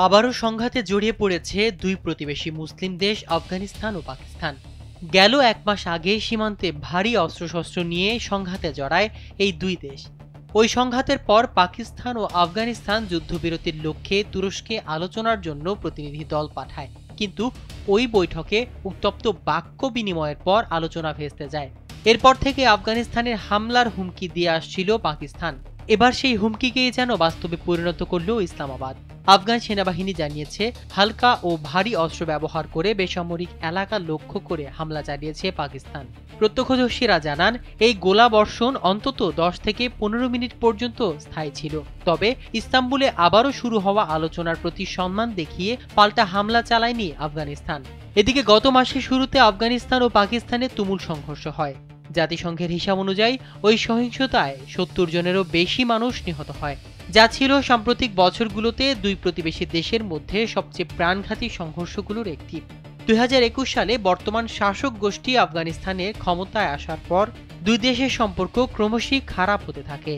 আবারও সংঘাতে জড়িয়ে পড়েছে দুই প্রতিবেশী মুসলিম দেশ আফগানিস্তান ও পাকিস্তান। গেল এক মাস আগে সীমান্তে ভারী অস্ত্রশস্ত্র নিয়ে সংঘাতে জড়ায় এই দুই দেশ। ওই সংঘাতের পর পাকিস্তান ও আফগানিস্তান যুদ্ধবিরতির লক্ষ্যে তুরস্কে আলোচনার জন্য প্রতিনিধি দল পাঠায়, কিন্তু ওই বৈঠকে উত্তপ্ত বাক্য বিনিময়ের পর আলোচনা ভেস্তে যায়। এরপর থেকে আফগানিস্তানের হামলার হুমকি দিয়ে আসছিল পাকিস্তান। এবার সেই হুমকিকেই যেন বাস্তবে পরিণত করল ইসলামাবাদ। আফগান সেনাবাহিনী জানিয়েছে, হালকা ও ভারী অস্ত্র ব্যবহার করে বেসামরিক এলাকা লক্ষ্য করে হামলা চালিয়েছে পাকিস্তান। প্রত্যক্ষদর্শীরা জানান, এই গোলাবর্ষণ অন্তত 10 থেকে 15 মিনিট পর্যন্ত স্থায়ী ছিল। তবে ইস্তাম্বুলে আবারও শুরু হওয়া আলোচনার প্রতি সম্মান দেখিয়ে পাল্টা হামলা চালায়নি আফগানিস্তান। এদিকে গত মাসের শুরুতে আফগানিস্তান ও পাকিস্তানে তুমুল সংঘর্ষ হয়। জাতিসংঘের হিসাব অনুযায়ী ওই সহিংসতায় 70 জনেরও বেশি মানুষ নিহত হয়, যা ছিল সাম্প্রতিক বছরগুলোতে দুই প্রতিবেশী দেশের মধ্যে সবচেয়ে প্রাণঘাতী সংঘর্ষগুলোর একটি। 2021 সালে বর্তমান শাসক গোষ্ঠী আফগানিস্তানের ক্ষমতায় আসার পর দুই দেশের সম্পর্ক ক্রমশই খারাপ হতে থাকে।